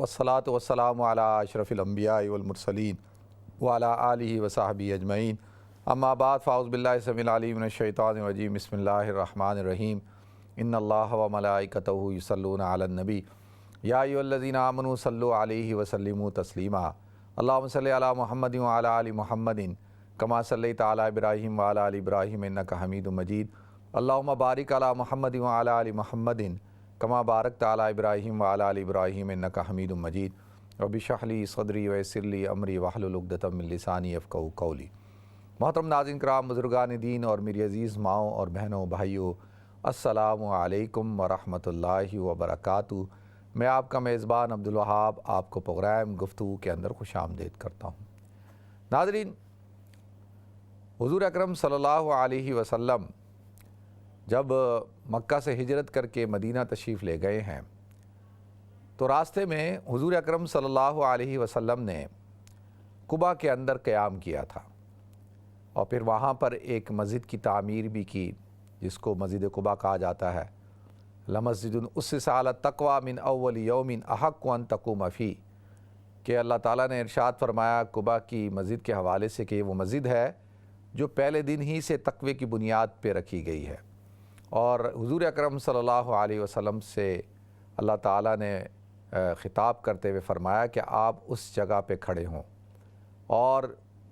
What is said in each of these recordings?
والصلاة والسلام علی اشرف الانبیاء والمرسلین وعلی آلہ وصحبہ اجمعین اما بعد فاعوذ باللہ السمیع العلیم من الشیطان الرجیم بسم اللہ الرحمن الرحیم ان اللہ وملائکتہ یصلون علی النبی یا ایھا الذین آمنوا صلوا علیہ وسلموا تسلیما اللہم صلی علی محمد وعلی آل محمد کما صلیت علی ابراہیم وعلی آل ابراہیم انک حمید مجید اللہم بارک علی محمد وعلی آل محمد کما بارکت علی ابراہیم وعلی آل ابراہیم انک حمید مجید رب اشرح لی صدری ویسر لی امری واحلل عقدۃ من لسانی یفقہوا قولی۔ محترم ناظرین کرام، بزرگان دین اور میری عزیز ماؤں اور بہنوں بھائیوں، السلام علیکم ورحمۃ اللہ وبرکاتہ۔ میں آپ کا میزبان عبدالوہاب آپ کو پروگرام گفتگو کے اندر خوش آمدید کرتا ہوں۔ ناظرین، حضور اکرم صلی اللہ علیہ وسلم جب مکہ سے ہجرت کر کے مدینہ تشریف لے گئے ہیں تو راستے میں حضور اکرم صلی اللہ علیہ وسلم نے قباء کے اندر قیام کیا تھا، اور پھر وہاں پر ایک مسجد کی تعمیر بھی کی جس کو مسجد قباء کہا جاتا ہے۔ لمسجد اسس علی التقوی من اول یوم احق ان تقوم فیہ، کہ اللہ تعالیٰ نے ارشاد فرمایا قباء کی مسجد کے حوالے سے کہ وہ مسجد ہے جو پہلے دن ہی سے تقوی کی بنیاد پہ رکھی گئی ہے، اور حضور اکرم صلی اللہ علیہ وسلم سے اللہ تعالیٰ نے خطاب کرتے ہوئے فرمایا کہ آپ اس جگہ پہ کھڑے ہوں، اور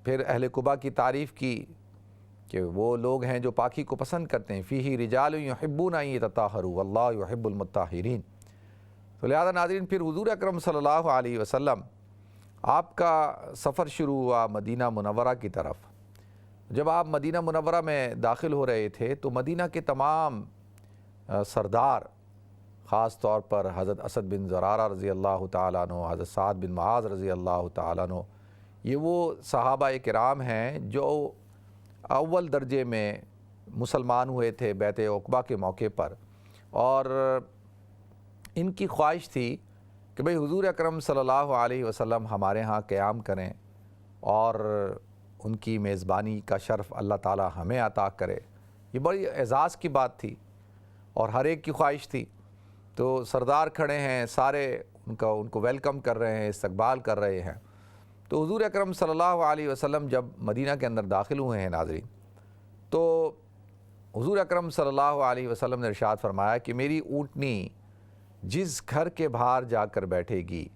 پھر اہل قباء کی تعریف کی کہ وہ لوگ ہیں جو پاکی کو پسند کرتے ہیں، فیہ رجال یحبون ان یتطہروا واللہ یحب المطہرین۔ تو لہذا ناظرین، پھر حضور اکرم صلی اللہ علیہ وسلم آپ کا سفر شروع ہوا مدینہ منورہ کی طرف۔ جب آپ مدینہ منورہ میں داخل ہو رہے تھے تو مدینہ کے تمام سردار، خاص طور پر حضرت اسد بن زرارہ رضی اللہ تعالیٰ عنہ، حضرت سعد بن معاذ رضی اللہ تعالیٰ عنہ، یہ وہ صحابہ کرام ہیں جو اول درجے میں مسلمان ہوئے تھے بیعت عقبہ کے موقع پر، اور ان کی خواہش تھی کہ بھئی حضور اکرم صلی اللہ علیہ وسلم ہمارے ہاں قیام کریں اور ان کی میزبانی کا شرف اللہ تعالیٰ ہمیں عطا کرے۔ یہ بڑی اعزاز کی بات تھی اور ہر ایک کی خواہش تھی۔ تو سردار کھڑے ہیں، سارے ان کو ویلکم کر رہے ہیں، استقبال کر رہے ہیں۔ تو حضور اکرم صلی اللہ علیہ وسلم جب مدینہ کے اندر داخل ہوئے ہیں ناظرین، تو حضور اکرم صلی اللہ علیہ وسلم نے ارشاد فرمایا کہ میری اونٹنی جس گھر کے باہر جا کر بیٹھے گی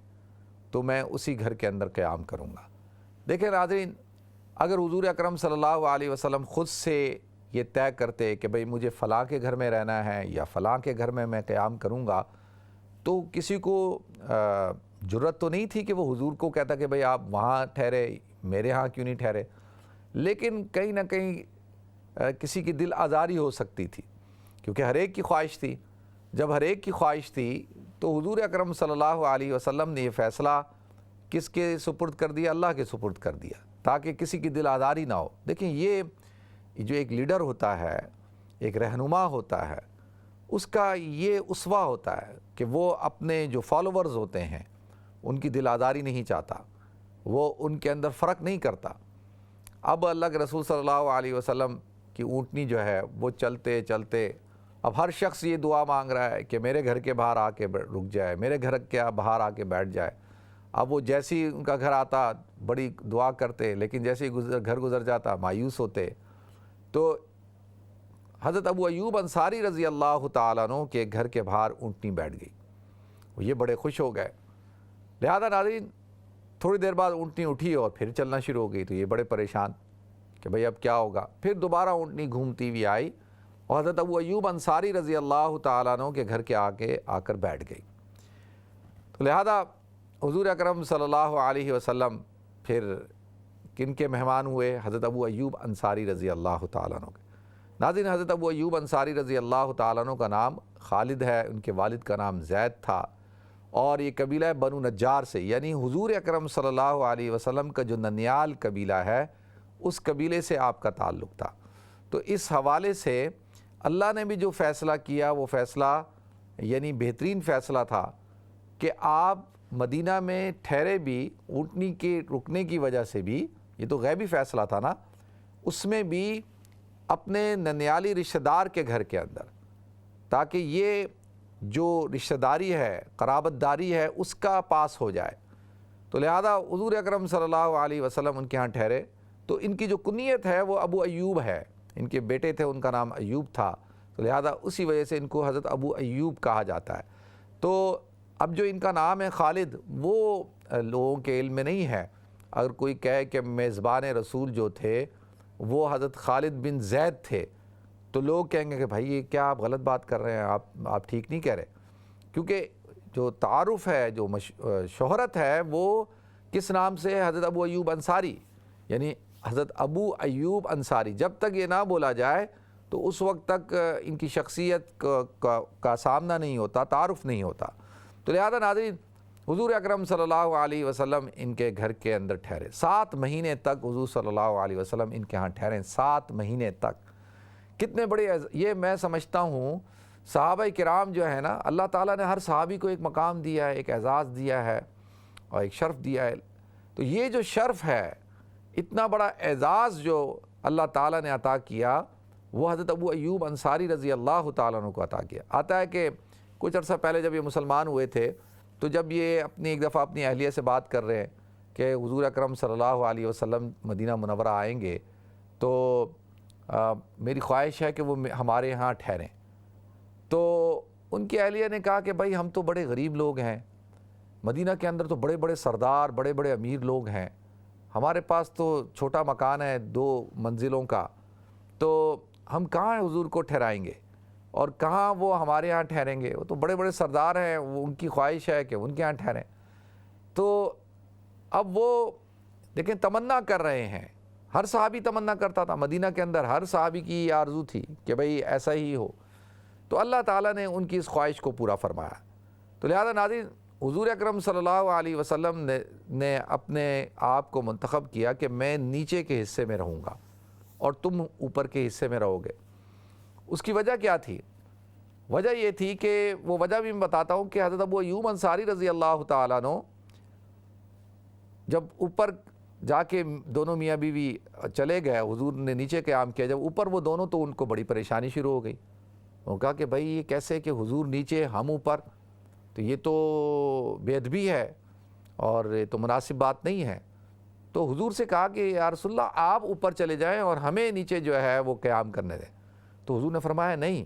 تو میں اسی گھر کے اندر قیام کروں گا۔ دیکھیں ناظرین، اگر حضور اکرم صلی اللہ علیہ وسلم خود سے یہ طے کرتے کہ بھئی مجھے فلاں کے گھر میں رہنا ہے یا فلاں کے گھر میں قیام کروں گا، تو کسی کو جرت تو نہیں تھی کہ وہ حضور کو کہتا کہ بھئی آپ وہاں ٹھہرے، میرے ہاں کیوں نہیں ٹھہرے۔ لیکن کہیں نہ کہیں کسی کی دل آزاری ہو سکتی تھی، کیونکہ ہر ایک کی خواہش تھی۔ جب ہر ایک کی خواہش تھی تو حضور اکرم صلی اللہ علیہ وسلم نے یہ فیصلہ کس کے سپرد کر دیا؟ اللہ کے سپرد کر دیا، تاکہ کسی کی دل آزاری نہ ہو۔ دیکھیں، یہ جو ایک لیڈر ہوتا ہے، ایک رہنما ہوتا ہے، اس کا یہ اسوہ ہوتا ہے کہ وہ اپنے جو فالوورز ہوتے ہیں ان کی دل آزاری نہیں چاہتا، وہ ان کے اندر فرق نہیں کرتا۔ اب اللہ کے رسول صلی اللہ علیہ وسلم کی اونٹنی جو ہے وہ چلتے چلتے اب ہر شخص یہ دعا مانگ رہا ہے کہ میرے گھر کے باہر آ کے رک جائے، میرے گھر کے باہر آ کے بیٹھ جائے۔ اب وہ جیسے ہی ان کا گھر آتا بڑی دعا کرتے، لیکن جیسے ہی گھر گزر جاتا مایوس ہوتے۔ تو حضرت ابو ایوب انصاری رضی اللہ تعالیٰ عنہ کے گھر کے باہر اونٹنی بیٹھ گئی، وہ یہ بڑے خوش ہو گئے۔ لہذا ناظرین، تھوڑی دیر بعد اونٹنی اٹھی اور پھر چلنا شروع ہو گئی، تو یہ بڑے پریشان کہ بھئی اب کیا ہوگا۔ پھر دوبارہ اونٹنی گھومتی ہوئی آئی اور حضرت ابو ایوب انصاری رضی اللہ تعالیٰ عنہ کے گھر کے آگے آ کر بیٹھ گئی۔ تو لہذا حضور اکرم صلی اللہ علیہ وسلم پھر کن کے مہمان ہوئے؟ حضرت ابو ایوب انصاری رضی اللہ تعالیٰ عنہ کے۔ ناظرین، حضرت ابو ایوب انصاری رضی اللہ تعالیٰ عنہ کا نام خالد ہے، ان کے والد کا نام زید تھا، اور یہ قبیلہ بنو نجار سے، یعنی حضور اکرم صلی اللہ علیہ وسلم کا جو ننیال قبیلہ ہے اس قبیلے سے آپ کا تعلق تھا۔ تو اس حوالے سے اللہ نے بھی جو فیصلہ کیا وہ فیصلہ یعنی بہترین فیصلہ تھا کہ آپ مدینہ میں ٹھہرے بھی، اونٹنی کے رکنے کی وجہ سے بھی، یہ تو غیبی فیصلہ تھا نا، اس میں بھی اپنے ننیالی رشتہ دار کے گھر کے اندر، تاکہ یہ جو رشتہ داری ہے، قرابت داری ہے، اس کا پاس ہو جائے۔ تو لہذا حضور اکرم صلی اللہ علیہ وسلم ان کے ہاں ٹھہرے۔ تو ان کی جو کنیت ہے وہ ابو ایوب ہے، ان کے بیٹے تھے، ان کا نام ایوب تھا، تو لہذا اسی وجہ سے ان کو حضرت ابو ایوب کہا جاتا ہے۔ تو اب جو ان کا نام ہے خالد، وہ لوگوں کے علم میں نہیں ہے۔ اگر کوئی کہے کہ میزبان رسول جو تھے وہ حضرت خالد بن زید تھے، تو لوگ کہیں گے کہ بھائی یہ کیا آپ غلط بات کر رہے ہیں، آپ ٹھیک نہیں کہہ رہے، کیونکہ جو تعارف ہے، جو شہرت ہے، وہ کس نام سے ہے؟ حضرت ابو ایوب انصاری، یعنی حضرت ابو ایوب انصاری۔ جب تک یہ نہ بولا جائے تو اس وقت تک ان کی شخصیت کا سامنا نہیں ہوتا، تعارف نہیں ہوتا۔ تو لہذا ناظرین، حضور اکرم صلی اللہ علیہ وسلم ان کے گھر کے اندر ٹھہرے 7 مہینے تک۔ حضور صلی اللہ علیہ وسلم ان کے ہاں ٹھہرے 7 مہینے تک۔ کتنے بڑے یہ میں سمجھتا ہوں صحابہ کرام جو ہے نا، اللہ تعالیٰ نے ہر صحابی کو ایک مقام دیا ہے، ایک اعزاز دیا ہے اور ایک شرف دیا ہے۔ تو یہ جو شرف ہے، اتنا بڑا اعزاز جو اللہ تعالیٰ نے عطا کیا، وہ حضرت ابو ایوب انصاری رضی اللہ تعالیٰ عنہ کو عطا کیا۔ آتا ہے کہ کچھ عرصہ پہلے جب یہ مسلمان ہوئے تھے، تو جب یہ ایک دفعہ اپنی اہلیہ سے بات کر رہے ہیں کہ حضور اکرم صلی اللہ علیہ وسلم مدینہ منورہ آئیں گے، تو میری خواہش ہے کہ وہ ہمارے ہاں ٹھہریں۔ تو ان کی اہلیہ نے کہا کہ بھائی ہم تو بڑے غریب لوگ ہیں، مدینہ کے اندر تو بڑے بڑے سردار، بڑے بڑے امیر لوگ ہیں، ہمارے پاس تو چھوٹا مکان ہے 2 منزلوں کا، تو ہم کہاں حضور کو ٹھہرائیں گے اور کہاں وہ ہمارے ہاں ٹھہریں گے؟ وہ تو بڑے بڑے سردار ہیں، وہ ان کی خواہش ہے کہ ان کے ہاں ٹھہریں۔ تو اب وہ لیکن تمنا کر رہے ہیں، ہر صحابی تمنا کرتا تھا، مدینہ کے اندر ہر صحابی کی یہ آرزو تھی کہ بھئی ایسا ہی ہو۔ تو اللہ تعالیٰ نے ان کی اس خواہش کو پورا فرمایا۔ تو لہذا ناظرین، حضور اکرم صلی اللہ علیہ وسلم نے اپنے آپ کو منتخب کیا کہ میں نیچے کے حصے میں رہوں گا اور تم اوپر کے حصے میں رہو گے۔ اس کی وجہ کیا تھی؟ وجہ یہ تھی کہ وہ وجہ بھی میں بتاتا ہوں کہ حضرت ابو ایوب انصاری رضی اللہ تعالیٰ عنہ جب اوپر جا کے دونوں میاں بیوی چلے گئے، حضور نے نیچے قیام کیا، جب اوپر وہ دونوں، تو ان کو بڑی پریشانی شروع ہو گئی۔ انہوں نے کہا کہ بھائی یہ کیسے کہ حضور نیچے ہم اوپر، تو یہ تو بے ادبی ہے اور یہ تو مناسب بات نہیں ہے۔ تو حضور سے کہا کہ یا رسول اللہ آپ اوپر چلے جائیں اور ہمیں نیچے جو ہے وہ قیام کرنے دیں۔ تو حضور نے فرمایا نہیں،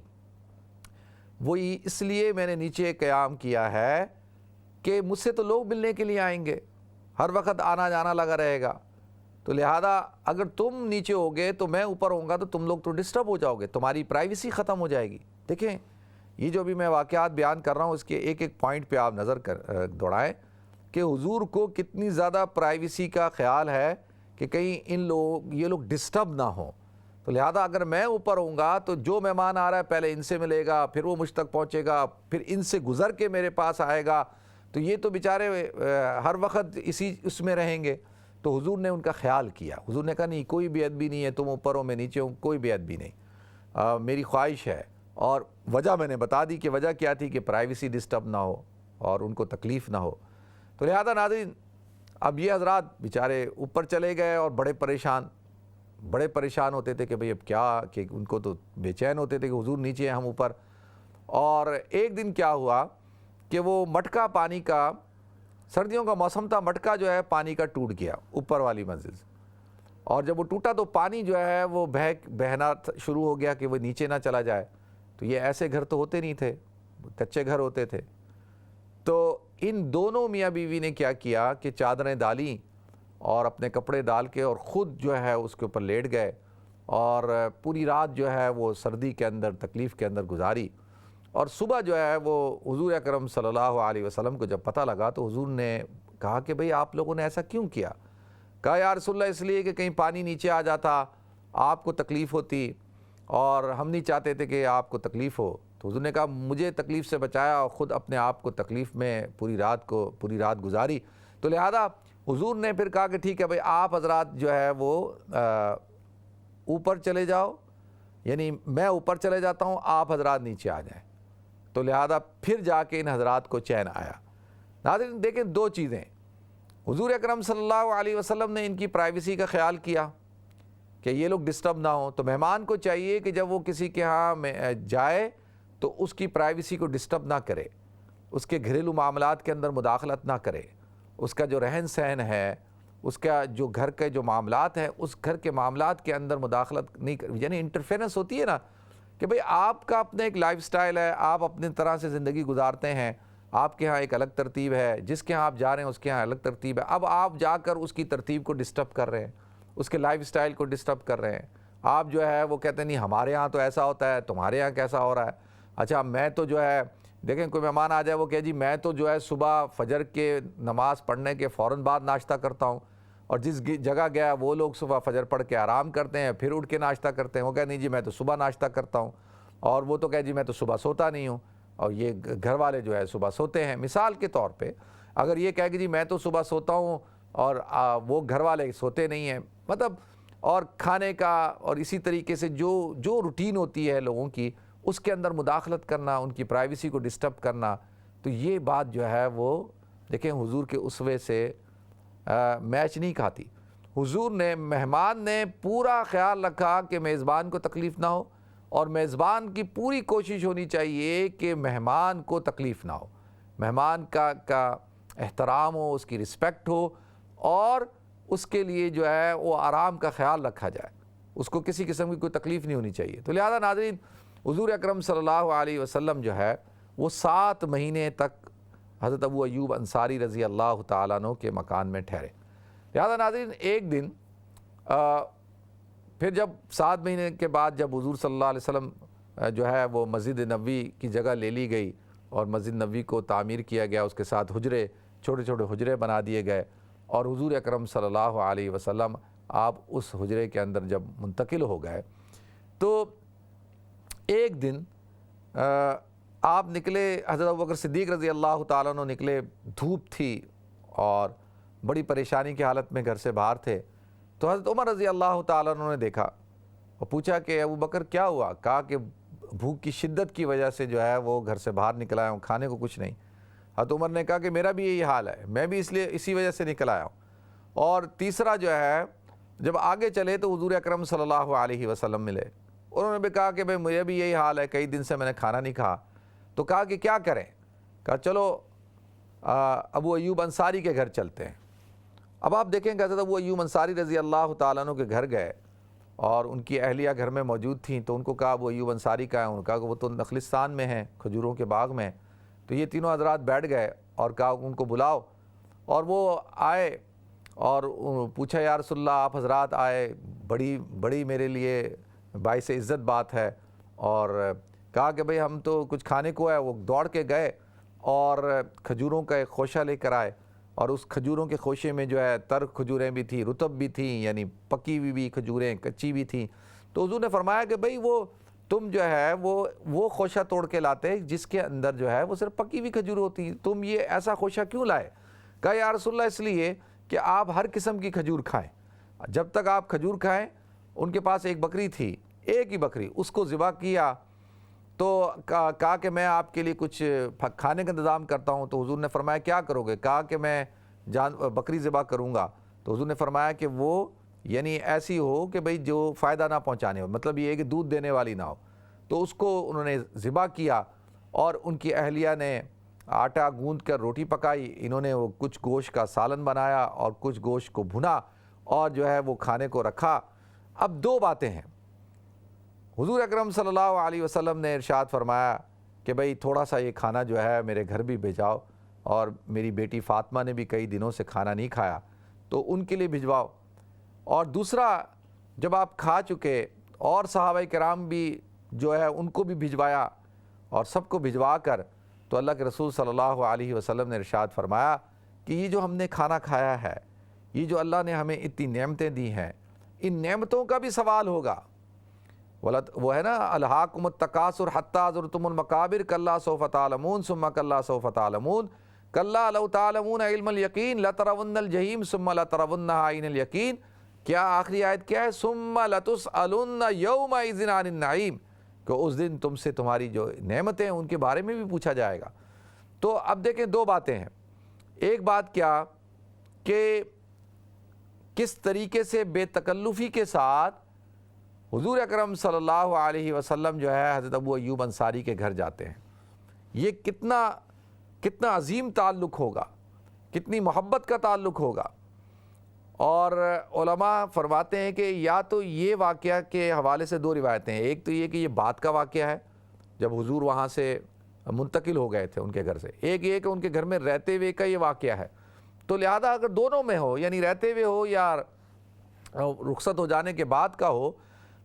وہی اس لیے میں نے نیچے قیام کیا ہے کہ مجھ سے تو لوگ ملنے کے لیے آئیں گے، ہر وقت آنا جانا لگا رہے گا، تو لہذا اگر تم نیچے ہوگے تو میں اوپر ہوں گا، تو تم لوگ تو ڈسٹرب ہو جاؤ گے، تمہاری پرائیویسی ختم ہو جائے گی۔ دیکھیں یہ جو بھی میں واقعات بیان کر رہا ہوں، اس کے ایک ایک پوائنٹ پہ آپ نظر دوڑائیں کہ حضور کو کتنی زیادہ پرائیویسی کا خیال ہے کہ کہیں یہ لوگ ڈسٹرب نہ ہوں۔ تو لہذا اگر میں اوپر ہوں گا تو جو مہمان آ رہا ہے پہلے ان سے ملے گا، پھر وہ مجھ تک پہنچے گا، پھر ان سے گزر کے میرے پاس آئے گا، تو یہ تو بیچارے ہر وقت اس میں رہیں گے۔ تو حضور نے ان کا خیال کیا، حضور نے کہا نہیں، کوئی بے ادبی نہیں ہے، تم اوپر ہو میں نیچے ہوں، کوئی بے ادبی نہیں، میری خواہش ہے۔ اور وجہ میں نے بتا دی کہ وجہ کیا تھی، کہ پرائیویسی ڈسٹرب نہ ہو اور ان کو تکلیف نہ ہو۔ تو لہذا ناظرین، اب یہ حضرات بیچارے اوپر چلے گئے اور بڑے پریشان ہوتے تھے کہ بھئی اب کیا، کہ ان کو تو بے چین ہوتے تھے کہ حضور نیچے ہیں ہم اوپر۔ اور ایک دن کیا ہوا کہ وہ مٹکا پانی کا، سردیوں کا موسم تھا، مٹکا جو ہے پانی کا ٹوٹ گیا اوپر والی منزل سے، اور جب وہ ٹوٹا تو پانی جو ہے وہ بہنا شروع ہو گیا کہ وہ نیچے نہ چلا جائے۔ تو یہ ایسے گھر تو ہوتے نہیں تھے، کچے گھر ہوتے تھے۔ تو ان دونوں میاں بیوی نے کیا کیا کہ چادریں ڈالیں اور اپنے کپڑے ڈال کے اور خود جو ہے اس کے اوپر لیٹ گئے، اور پوری رات جو ہے وہ سردی کے اندر، تکلیف کے اندر گزاری۔ اور صبح جو ہے وہ حضور اکرم صلی اللہ علیہ وسلم کو جب پتہ لگا تو حضور نے کہا کہ بھئی آپ لوگوں نے ایسا کیوں کیا؟ کہا یا رسول اللہ اس لیے کہ کہیں پانی نیچے آ جاتا، آپ کو تکلیف ہوتی، اور ہم نہیں چاہتے تھے کہ آپ کو تکلیف ہو۔ تو حضور نے کہا مجھے تکلیف سے بچایا اور خود اپنے آپ کو تکلیف میں پوری رات گزاری۔ تو لہذا حضور نے پھر کہا کہ ٹھیک ہے بھئی آپ حضرات جو ہے وہ اوپر چلے جاؤ، یعنی میں اوپر چلے جاتا ہوں، آپ حضرات نیچے آ جائیں۔ تو لہذا پھر جا کے ان حضرات کو چین آیا۔ ناظرین دیکھیں 2 چیزیں، حضور اکرم صلی اللہ علیہ وسلم نے ان کی پرائیویسی کا خیال کیا کہ یہ لوگ ڈسٹرب نہ ہوں۔ تو مہمان کو چاہیے کہ جب وہ کسی کے ہاں جائے تو اس کی پرائیویسی کو ڈسٹرب نہ کرے، اس کے گھریلو معاملات کے اندر مداخلت نہ کرے، اس کا جو رہن سہن ہے، اس کا جو گھر کے جو معاملات ہیں، اس گھر کے معاملات کے اندر مداخلت نہیں کرے. یعنی انٹرفیرنس ہوتی ہے نا کہ بھئی آپ کا اپنا ایک لائف سٹائل ہے، آپ اپنی طرح سے زندگی گزارتے ہیں، آپ کے ہاں ایک الگ ترتیب ہے، جس کے ہاں آپ جا رہے ہیں اس کے ہاں الگ ترتیب ہے. اب آپ جا کر اس کی ترتیب کو ڈسٹرب کر رہے ہیں، اس کے لائف سٹائل کو ڈسٹرب کر رہے ہیں. آپ جو ہے وہ کہتے ہیں نہیں ہمارے ہاں تو ایسا ہوتا ہے، تمہارے ہاں کیسا ہو رہا ہے. اچھا میں تو جو ہے دیکھیں کوئی مہمان آ جائے وہ کہے جی میں تو جو ہے صبح فجر کے نماز پڑھنے کے فوراً بعد ناشتہ کرتا ہوں، اور جس جگہ گیا وہ لوگ صبح فجر پڑھ کے آرام کرتے ہیں پھر اٹھ کے ناشتہ کرتے ہیں. وہ کہے نہیں جی میں تو صبح ناشتہ کرتا ہوں، اور وہ تو کہے جی میں تو صبح سوتا نہیں ہوں، اور یہ گھر والے جو ہے صبح سوتے ہیں. مثال کے طور پہ اگر یہ کہے کہ جی میں تو صبح سوتا ہوں اور وہ گھر والے سوتے نہیں ہیں، مطلب اور کھانے کا اور اسی طریقے سے جو روٹین ہوتی ہے لوگوں کی اس کے اندر مداخلت کرنا، ان کی پرائیویسی کو ڈسٹرب کرنا، تو یہ بات جو ہے وہ دیکھیں حضور کے اسوے سے میچ نہیں کھاتی. حضور نے مہمان نے پورا خیال رکھا کہ میزبان کو تکلیف نہ ہو، اور میزبان کی پوری کوشش ہونی چاہیے کہ مہمان کو تکلیف نہ ہو، مہمان کا احترام ہو، اس کی رسپیکٹ ہو، اور اس کے لیے جو ہے وہ آرام کا خیال رکھا جائے، اس کو کسی قسم کی کوئی تکلیف نہیں ہونی چاہیے. تو لہذا ناظرین حضور اکرم صلی اللہ علیہ وسلم جو ہے وہ 7 مہینے تک حضرت ابو ایوب انصاری رضی اللہ تعالیٰ عنہ کے مکان میں ٹھہرے. لہذا ناظرین ایک دن پھر جب 7 مہینے کے بعد جب حضور صلی اللہ علیہ وسلم جو ہے وہ مسجد نبوی کی جگہ لے لی گئی اور مسجد نبوی کو تعمیر کیا گیا، اس کے ساتھ حجرے چھوٹے چھوٹے حجرے بنا دیے گئے، اور حضور اکرم صلی اللہ علیہ وسلم آپ اس حجرے کے اندر جب منتقل ہو گئے تو ایک دن آپ نکلے، حضرت ابوبکر صدیق رضی اللہ تعالیٰ عنہ نکلے، دھوپ تھی اور بڑی پریشانی کی حالت میں گھر سے باہر تھے. تو حضرت عمر رضی اللہ تعالیٰ عنہ نے دیکھا اور پوچھا کہ ابوبکر کیا ہوا؟ کہا کہ بھوک کی شدت کی وجہ سے جو ہے وہ گھر سے باہر نکل آیا ہوں، کھانے کو کچھ نہیں. حضرت عمر نے کہا کہ میرا بھی یہی حال ہے، میں بھی اسی وجہ سے نکل آیا ہوں. اور تیسرا جو ہے جب آگے چلے تو حضور اکرم صلی اللہ علیہ وسلم ملے، انہوں نے بھی کہا کہ بھئی مجھے بھی یہی حال ہے، کئی دن سے میں نے کھانا نہیں کھا. تو کہا کہ کیا کریں؟ کہا چلو ابو ایوب انصاری کے گھر چلتے ہیں. اب آپ دیکھیں کہ حضرت ابو ایوب انصاری رضی اللہ تعالیٰ عنہ کے گھر گئے اور ان کی اہلیہ گھر میں موجود تھیں. تو ان کو کہا ابو ایوب انصاری کہاں ہیں؟ انہوں نے کہا کہ وہ تو نخلستان میں ہیں، کھجوروں کے باغ میں. تو یہ تینوں حضرات بیٹھ گئے اور کہا ان کو بلاؤ، اور وہ آئے اور پوچھا یا رسول اللہ آپ حضرات آئے، بڑی میرے لیے باعث عزت بات ہے. اور کہا کہ بھئی ہم تو کچھ کھانے کو ہے. وہ دوڑ کے گئے اور کھجوروں کا ایک خوشہ لے کر آئے، اور اس کھجوروں کے خوشے میں جو ہے تر کھجوریں بھی تھیں، رطب بھی تھیں، یعنی پکی ہوئی بھی کھجوریں، کچی بھی تھیں. تو حضور نے فرمایا کہ بھئی وہ تم جو ہے وہ خوشہ توڑ کے لاتے جس کے اندر جو ہے وہ صرف پکی ہوئی کھجور ہوتی، تم یہ ایسا خوشہ کیوں لائے؟ کہا یا رسول اللہ اس لیے کہ آپ ہر قسم کی کھجور کھائیں، جب تک آپ کھجور کھائیں. ان کے پاس ایک بکری تھی، ایک ہی بکری، اس کو ذبح کیا تو کہا کہ میں آپ کے لیے کچھ کھانے کا انتظام کرتا ہوں. تو حضور نے فرمایا کیا کرو گے؟ کہا کہ میں بکری ذبح کروں گا. تو حضور نے فرمایا کہ وہ یعنی ایسی ہو کہ بھئی جو فائدہ نہ پہنچانے ہو، مطلب یہ ہے کہ دودھ دینے والی نہ ہو. تو اس کو انہوں نے ذبح کیا، اور ان کی اہلیہ نے آٹا گوندھ کر روٹی پکائی، انہوں نے وہ کچھ گوشت کا سالن بنایا اور کچھ گوشت کو بھنا اور جو ہے وہ کھانے کو رکھا. اب 2 باتیں ہیں. حضور اکرم صلی اللہ علیہ وسلم نے ارشاد فرمایا کہ بھئی تھوڑا سا یہ کھانا جو ہے میرے گھر بھی بھیجاؤ، اور میری بیٹی فاطمہ نے بھی کئی دنوں سے کھانا نہیں کھایا تو ان کے لیے بھجواؤ. اور دوسرا جب آپ کھا چکے اور صحابہ کرام بھی جو ہے ان کو بھی بھجوایا، اور سب کو بھجوا کر تو اللہ کے رسول صلی اللہ علیہ وسلم نے ارشاد فرمایا کہ یہ جو ہم نے کھانا کھایا ہے، یہ جو اللہ نے ہمیں اتنی نعمتیں دی ہیں، ان نعمتوں کا بھی سوال ہوگا. وہ ہے نا الہاکم التکاثر حتی زرتم المقابر کلا سوف تعلمون ثم کلا سوف تعلمون کلا لو تعلمون علم الیقین لترون الجحیم ثم لترونها عین الیقین. کیا آخری آیت کیا ہے؟ ثم لتسألن یومئذ عن النعیم، کہ اس دن تم سے تمہاری جو نعمتیں ہیں ان کے بارے میں بھی پوچھا جائے گا. تو اب دیکھیں 2 باتیں ہیں. ایک بات کیا کہ کس طریقے سے بے تکلفی کے ساتھ حضور اکرم صلی اللہ علیہ وسلم جو ہے حضرت ابو ایوب انصاری کے گھر جاتے ہیں. یہ کتنا عظیم تعلق ہوگا, کتنی محبت کا تعلق ہوگا. اور علماء فرماتے ہیں کہ یا تو یہ واقعہ کے حوالے سے دو روایتیں ہیں. ایک تو یہ کہ یہ بعد کا واقعہ ہے جب حضور وہاں سے منتقل ہو گئے تھے ان کے گھر سے. ایک یہ کہ ان کے گھر میں رہتے ہوئے کا یہ واقعہ ہے. تو لہذا اگر دونوں میں ہو, یعنی رہتے ہوئے ہو یا رخصت ہو جانے کے بعد کا ہو,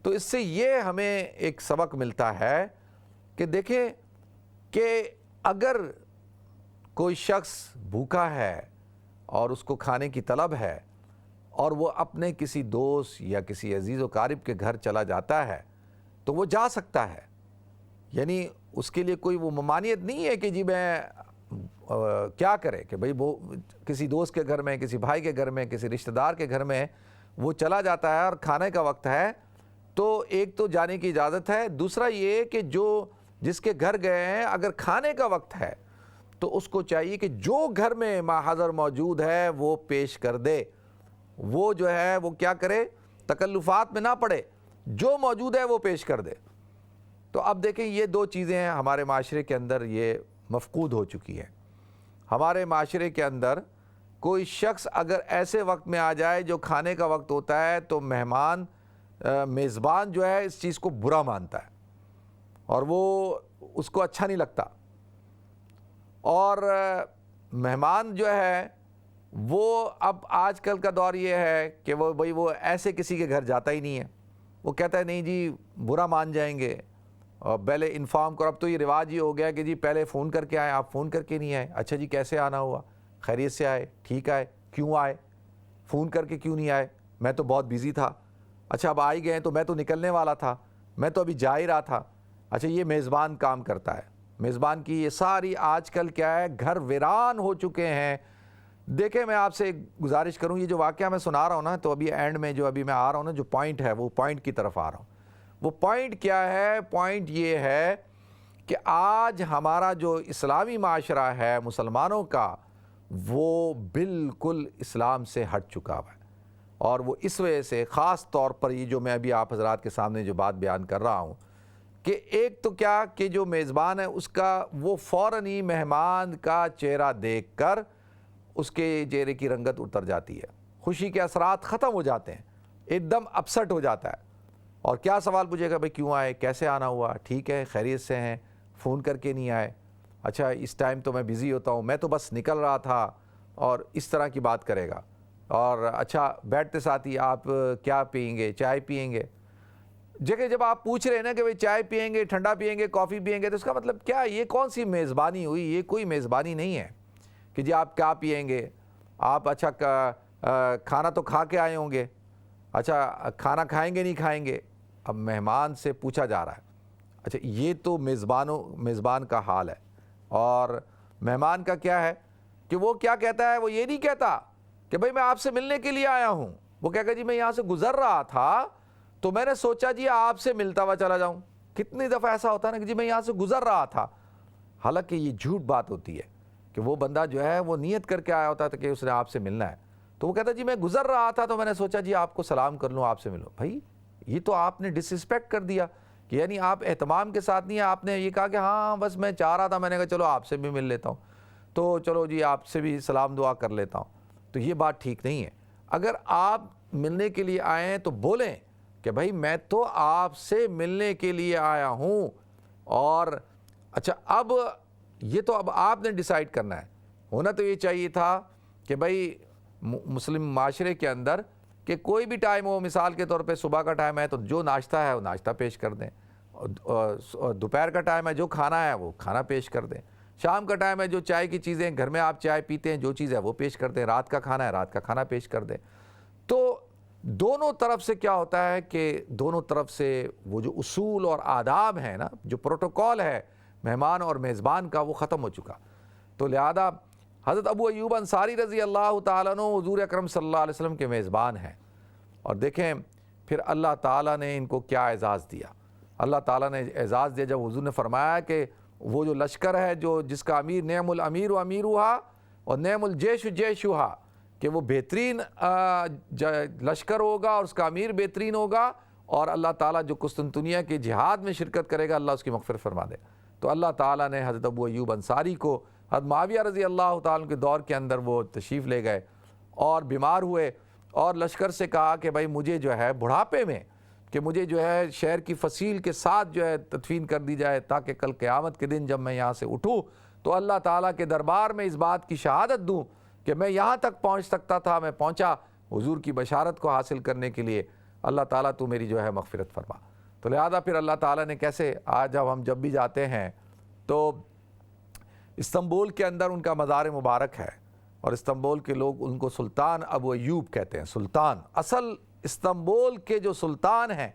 تو اس سے یہ ہمیں ایک سبق ملتا ہے کہ دیکھیں کہ اگر کوئی شخص بھوکا ہے اور اس کو کھانے کی طلب ہے اور وہ اپنے کسی دوست یا کسی عزیز و قارب کے گھر چلا جاتا ہے تو وہ جا سکتا ہے. یعنی اس کے لیے کوئی وہ ممانعت نہیں ہے کہ جی میں کیا کرے کہ بھئی وہ کسی دوست کے گھر میں, کسی بھائی کے گھر میں, کسی رشتہ دار کے گھر میں وہ چلا جاتا ہے اور کھانے کا وقت ہے تو ایک تو جانے کی اجازت ہے. دوسرا یہ کہ جس کے گھر گئے ہیں اگر کھانے کا وقت ہے تو اس کو چاہیے کہ جو گھر میں ماحضر موجود ہے وہ پیش کر دے. وہ جو ہے وہ کیا کرے, تکلفات میں نہ پڑے, جو موجود ہے وہ پیش کر دے. تو اب دیکھیں یہ دو چیزیں ہیں ہمارے معاشرے کے اندر یہ مفقود ہو چکی ہیں. ہمارے معاشرے کے اندر کوئی شخص اگر ایسے وقت میں آ جائے جو کھانے کا وقت ہوتا ہے تو میزبان جو ہے اس چیز کو برا مانتا ہے اور وہ اس کو اچھا نہیں لگتا. اور مہمان جو ہے وہ اب آج کل کا دور یہ ہے کہ وہ ایسے کسی کے گھر جاتا ہی نہیں ہے. وہ کہتا ہے نہیں جی برا مان جائیں گے, اور پہلے انفارم کرو. اب تو یہ رواج یہ ہو گیا کہ جی پہلے فون کر کے آئے, آپ فون کر کے نہیں آئے, اچھا جی کیسے آنا ہوا, خیریت سے آئے, ٹھیک آئے, کیوں آئے, فون کر کے کیوں نہیں آئے, میں تو بہت بیزی تھا. اچھا اب آئی گئے تو میں تو نکلنے والا تھا, میں تو ابھی جا ہی رہا تھا. اچھا یہ میزبان کام کرتا ہے. میزبان کی یہ ساری آج کل کیا ہے, گھر ویران ہو چکے ہیں. دیکھیں میں آپ سے ایک گزارش کروں, یہ جو واقعہ میں سنا رہا ہوں نا, تو ابھی اینڈ میں جو ابھی میں آ رہا ہوں نا, جو پوائنٹ ہے وہ پوائنٹ کی طرف آ رہا ہوں. وہ پوائنٹ کیا ہے, پوائنٹ یہ ہے کہ آج ہمارا جو اسلامی معاشرہ ہے مسلمانوں کا وہ بالکل اسلام سے ہٹ چکا ہوا ہے. اور وہ اس وجہ سے خاص طور پر یہ جو میں ابھی آپ حضرات کے سامنے جو بات بیان کر رہا ہوں کہ ایک تو کیا کہ جو میزبان ہے اس کا وہ فوراً ہی مہمان کا چہرہ دیکھ کر اس کے چہرے کی رنگت اتر جاتی ہے, خوشی کے اثرات ختم ہو جاتے ہیں, ایک دم اپسٹ ہو جاتا ہے. اور کیا سوال پوچھے گا, بھئی کیوں آئے, کیسے آنا ہوا, ٹھیک ہے خیریت سے ہیں, فون کر کے نہیں آئے, اچھا اس ٹائم تو میں بیزی ہوتا ہوں, میں تو بس نکل رہا تھا, اور اس طرح کی بات کرے گا. اور اچھا بیٹھتے ساتھ ہی آپ کیا پئیں گے, چائے پئیں گے. جب آپ پوچھ رہے ہیں نا کہ بھئی چائے پئیں گے, ٹھنڈا پئیں گے, کافی پئیں گے, تو اس کا مطلب کیا, یہ کون سی میزبانی ہوئی. یہ کوئی میزبانی نہیں ہے کہ جی آپ کیا پئیں گے, آپ اچھا کھانا تو کھا کے آئے ہوں گے, اچھا کھانا کھائیں گے نہیں کھائیں گے. اب مہمان سے پوچھا جا رہا ہے. اچھا یہ تو میزبان کا حال ہے. اور مہمان کا کیا ہے کہ وہ کیا کہتا ہے, وہ یہ نہیں کہتا کہ بھئی میں آپ سے ملنے کے لیے آیا ہوں, وہ کہے گا جی میں یہاں سے گزر رہا تھا تو میں نے سوچا جی آپ سے ملتا ہوا چلا جاؤں. کتنی دفعہ ایسا ہوتا ہے نا کہ جی میں یہاں سے گزر رہا تھا, حالانکہ یہ جھوٹ بات ہوتی ہے کہ وہ بندہ جو ہے وہ نیت کر کے آیا ہوتا تھا کہ اس نے آپ سے ملنا ہے, تو وہ کہتا ہے جی میں گزر رہا تھا تو میں نے سوچا جی آپ کو سلام کر لوں, آپ سے ملوں. بھائی یہ تو آپ نے ڈس رسپیکٹ کر دیا, کہ یعنی آپ اہتمام کے ساتھ نہیں, آپ نے یہ کہا کہ ہاں بس میں چاہ رہا تھا, میں نے کہا چلو آپ سے بھی مل لیتا ہوں, تو چلو جی آپ سے بھی سلام دعا کر لیتا ہوں. تو یہ بات ٹھیک نہیں ہے. اگر آپ ملنے کے لیے آئے ہیں تو بولیں کہ بھائی میں تو آپ سے ملنے کے لیے آیا ہوں, اور اچھا اب یہ تو اب آپ نے ڈیسائیڈ کرنا ہے. ہونا تو یہ چاہیے تھا کہ بھائی مسلم معاشرے کے اندر کہ کوئی بھی ٹائم ہو, مثال کے طور پہ صبح کا ٹائم ہے تو جو ناشتہ ہے وہ ناشتہ پیش کر دیں, دوپہر کا ٹائم ہے جو کھانا ہے وہ کھانا پیش کر دیں, شام کا ٹائم ہے جو چائے کی چیزیں گھر میں آپ چائے پیتے ہیں جو چیز ہے وہ پیش کر دیں, رات کا کھانا ہے رات کا کھانا پیش کر دیں. تو دونوں طرف سے کیا ہوتا ہے کہ دونوں طرف سے وہ جو اصول اور آداب ہیں نا, جو پروٹوکول ہے مہمان اور میزبان کا, وہ ختم ہو چکا. تو لہذا حضرت ابو ایوب انصاری رضی اللہ تعالیٰ عنہ حضور اکرم صلی اللہ علیہ وسلم کے میزبان ہیں. اور دیکھیں پھر اللہ تعالیٰ نے ان کو کیا اعزاز دیا. اللہ تعالیٰ نے اعزاز دیا جب حضور نے فرمایا کہ وہ جو لشکر ہے جس کا امیر نعم الامیر و امیرہا اور نعم الجیش جیشہا, کہ وہ بہترین لشکر ہوگا اور اس کا امیر بہترین ہوگا, اور اللہ تعالیٰ جو قسطنطنیہ کے جہاد میں شرکت کرے گا اللہ اس کی مغفرت فرما دے۔ تو اللہ تعالیٰ نے حضرت ابو ایوب انصاری کو حضرت معاویہ رضی اللہ تعالیٰ کے دور کے اندر وہ تشریف لے گئے اور بیمار ہوئے، اور لشکر سے کہا کہ بھائی مجھے جو ہے بڑھاپے میں کہ مجھے جو ہے شہر کی فصیل کے ساتھ جو ہے تدفین کر دی جائے، تاکہ کل قیامت کے دن جب میں یہاں سے اٹھوں تو اللہ تعالیٰ کے دربار میں اس بات کی شہادت دوں کہ میں یہاں تک پہنچ سکتا تھا، میں پہنچا حضور کی بشارت کو حاصل کرنے کے لیے، اللہ تعالیٰ تو میری جو ہے مغفرت فرما۔ تو لہذا پھر اللہ تعالیٰ نے کیسے آج ہم جب بھی جاتے ہیں تو استنبول کے اندر ان کا مزار مبارک ہے، اور استنبول کے لوگ ان کو سلطان ابو ایوب کہتے ہیں۔ سلطان، اصل استنبول کے جو سلطان ہیں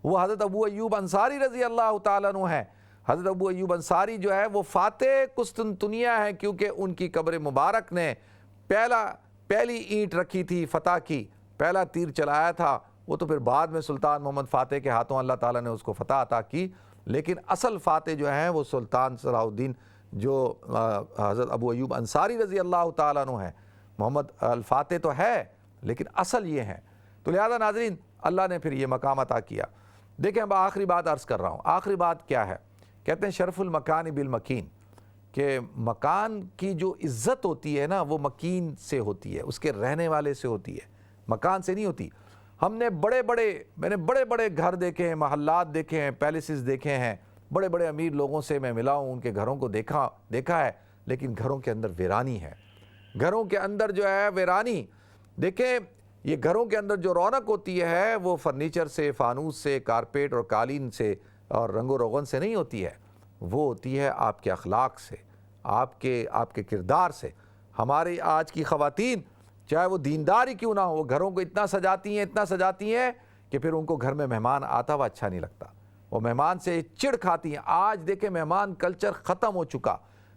وہ حضرت ابو ایوب انصاری رضی اللہ تعالیٰ عنہ ہیں۔ حضرت ابو ایوب انصاری جو ہے وہ فاتح قسطنطنیہ ہیں، کیونکہ ان کی قبر مبارک نے پہلی اینٹ رکھی تھی فتح کی، پہلا تیر چلایا تھا، وہ تو پھر بعد میں سلطان محمد فاتح کے ہاتھوں اللہ تعالیٰ نے اس کو فتح عطا کی، لیکن اصل فاتح جو ہیں وہ سلطان صلاح الدین جو حضرت ابو ایوب انصاری رضی اللہ تعالیٰ عنہ ہیں۔ محمد الفاتح تو ہے لیکن اصل یہ ہیں۔ تو لہذا ناظرین اللہ نے پھر یہ مقام عطا کیا۔ دیکھیں اب آخری بات عرض کر رہا ہوں، آخری بات کیا ہے؟ کہتے ہیں شرف المکان بالمکین، کہ مکان کی جو عزت ہوتی ہے نا وہ مکین سے ہوتی ہے، اس کے رہنے والے سے ہوتی ہے، مکان سے نہیں ہوتی۔ میں نے بڑے بڑے گھر دیکھے ہیں، محلات دیکھے ہیں، پیلیسز دیکھے ہیں، بڑے بڑے امیر لوگوں سے میں ملا ہوں، ان کے گھروں کو دیکھا ہے، لیکن گھروں کے اندر ویرانی ہے، گھروں کے اندر جو ہے ویرانی۔ دیکھیں یہ گھروں کے اندر جو رونق ہوتی ہے وہ فرنیچر سے، فانوس سے، کارپیٹ اور قالین سے اور رنگ و روغن سے نہیں ہوتی ہے، وہ ہوتی ہے آپ کے اخلاق سے، آپ کے کردار سے۔ ہماری آج کی خواتین چاہے وہ دیندار ہی کیوں نہ ہو، وہ گھروں کو اتنا سجاتی ہیں کہ پھر ان کو گھر میں مہمان آتا ہوا اچھا نہیں لگتا، وہ مہمان سے چڑ کھاتی ہیں۔ آج دیکھیں مہمان کلچر ختم ہو چکا،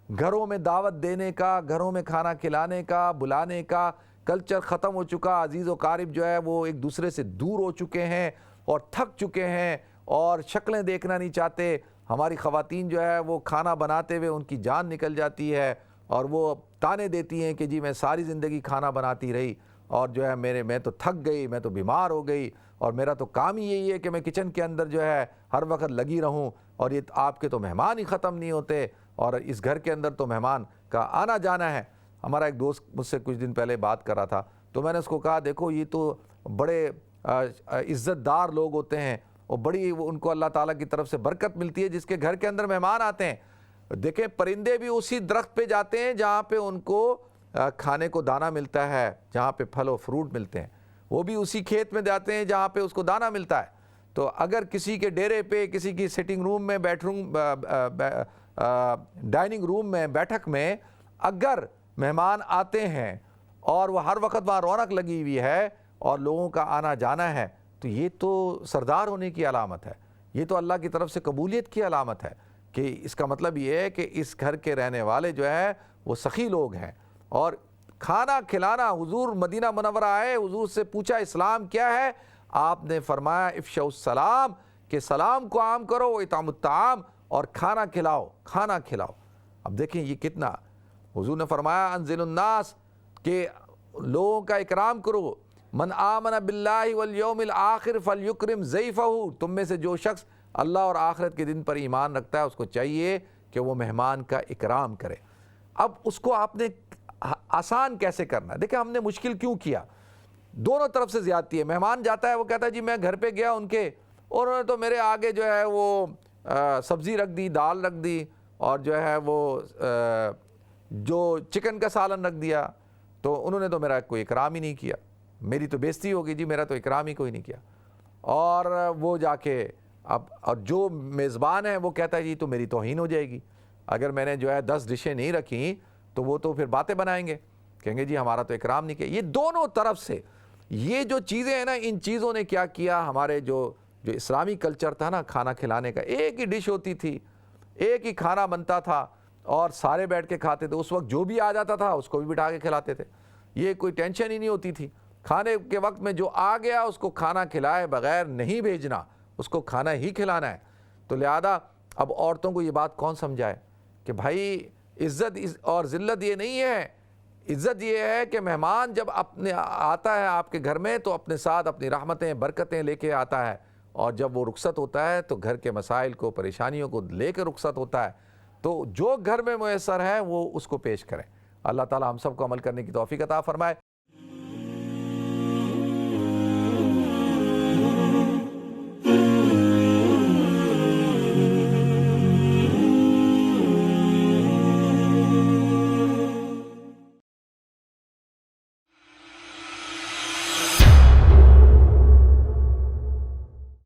گھروں میں دعوت دینے کا، گھروں میں کھانا کھلانے کا، بلانے کا کلچر ختم ہو چکا۔ عزیز و قارب جو ہے وہ ایک دوسرے سے دور ہو چکے ہیں اور تھک چکے ہیں اور شکلیں دیکھنا نہیں چاہتے۔ ہماری خواتین جو ہے وہ کھانا بناتے ہوئے ان کی جان نکل جاتی ہے اور وہ تانے دیتی ہیں کہ جی میں ساری زندگی کھانا بناتی رہی اور جو ہے میں تو تھک گئی، میں تو بیمار ہو گئی، اور میرا تو کام ہی یہی ہے کہ میں کچن کے اندر جو ہے ہر وقت لگی رہوں، اور یہ آپ کے تو مہمان ہی ختم نہیں ہوتے، اور اس گھر کے اندر تو مہمان کا آنا جانا ہے۔ ہمارا ایک دوست مجھ سے کچھ دن پہلے بات کر رہا تھا، تو میں نے اس کو کہا دیکھو یہ تو بڑے عزت دار لوگ ہوتے ہیں اور بڑی ان کو اللہ تعالیٰ کی طرف سے برکت ملتی ہے جس کے گھر کے اندر مہمان آتے ہیں۔ دیکھیں پرندے بھی اسی درخت پہ جاتے ہیں جہاں پہ ان کو کھانے کو دانہ ملتا ہے، جہاں پہ پھل و فروٹ ملتے ہیں، وہ بھی اسی کھیت میں جاتے ہیں جہاں پہ اس کو دانہ ملتا ہے۔ تو اگر کسی کے ڈیرے پہ، کسی کی سٹنگ روم میں، ڈائننگ روم میں، بیٹھک میں اگر مہمان آتے ہیں اور وہ ہر وقت وہاں رونق لگی ہوئی ہے اور لوگوں کا آنا جانا ہے، تو یہ تو سردار ہونے کی علامت ہے، یہ تو اللہ کی طرف سے قبولیت کی علامت ہے، کہ اس کا مطلب یہ ہے کہ اس گھر کے رہنے والے جو ہے وہ سخی لوگ ہیں۔ اور کھانا کھلانا، حضور مدینہ منورہ آئے، حضور سے پوچھا اسلام کیا ہے، آپ نے فرمایا افشوا السلام، کہ سلام کو عام کرو، اطعام الطعام، اور کھانا کھلاؤ۔ اب دیکھیں یہ کتنا، حضور نے فرمایا انزل الناس، کہ لوگوں کا اکرام کرو، من آمن باللہ والیوم الآخر فلیکرم ضیفہ، تم میں سے جو شخص اللہ اور آخرت کے دن پر ایمان رکھتا ہے اس کو چاہیے کہ وہ مہمان کا اکرام کرے۔ اب اس کو آپ نے آسان کیسے کرنا ہے؟ دیکھیں ہم نے مشکل کیوں کیا؟ دونوں طرف سے زیادتی ہے۔ مہمان جاتا ہے، وہ کہتا ہے جی میں گھر پہ گیا ان کے، اور انہوں نے تو میرے آگے جو ہے وہ سبزی رکھ دی، دال رکھ دی، اور جو ہے وہ جو چکن کا سالن رکھ دیا، تو انہوں نے تو میرا کوئی اکرام ہی نہیں کیا، میری تو بےزتی ہوگی جی، میرا تو اکرام ہی کوئی نہیں کیا۔ اور وہ جا کے اور جو میزبان ہے وہ کہتا ہے جی تو میری توہین ہو جائے گی، اگر میں نے جو ہے 10 ڈشیں نہیں رکھیں تو وہ تو پھر باتیں بنائیں گے، کہیں گے جی ہمارا تو اکرام نہیں کیا۔ یہ دونوں طرف سے یہ جو چیزیں ہیں نا، ان چیزوں نے کیا کیا، ہمارے جو اسلامی کلچر تھا نا کھانا کھلانے کا، ایک ہی ڈش ہوتی تھی، ایک ہی کھانا بنتا تھا اور سارے بیٹھ کے کھاتے تھے، اس وقت جو بھی آ جاتا تھا اس کو بھی بٹھا کے کھلاتے تھے، یہ کوئی ٹینشن ہی نہیں ہوتی تھی۔ کھانے کے وقت میں جو آ گیا اس کو کھانا کھلائے بغیر نہیں بھیجنا، اس کو کھانا ہی کھلانا ہے۔ تو لہذا اب عورتوں کو یہ بات کون سمجھائے کہ بھائی عزت اور ذلت یہ نہیں ہے، عزت یہ ہے کہ مہمان جب آتا ہے آپ کے گھر میں تو اپنے ساتھ اپنی رحمتیں برکتیں لے کے آتا ہے، اور جب وہ رخصت ہوتا ہے تو گھر کے مسائل کو، پریشانیوں کو لے کے رخصت ہوتا ہے، تو جو گھر میں میسر ہے وہ اس کو پیش کریں۔ اللہ تعالی ہم سب کو عمل کرنے کی توفیق عطا فرمائے۔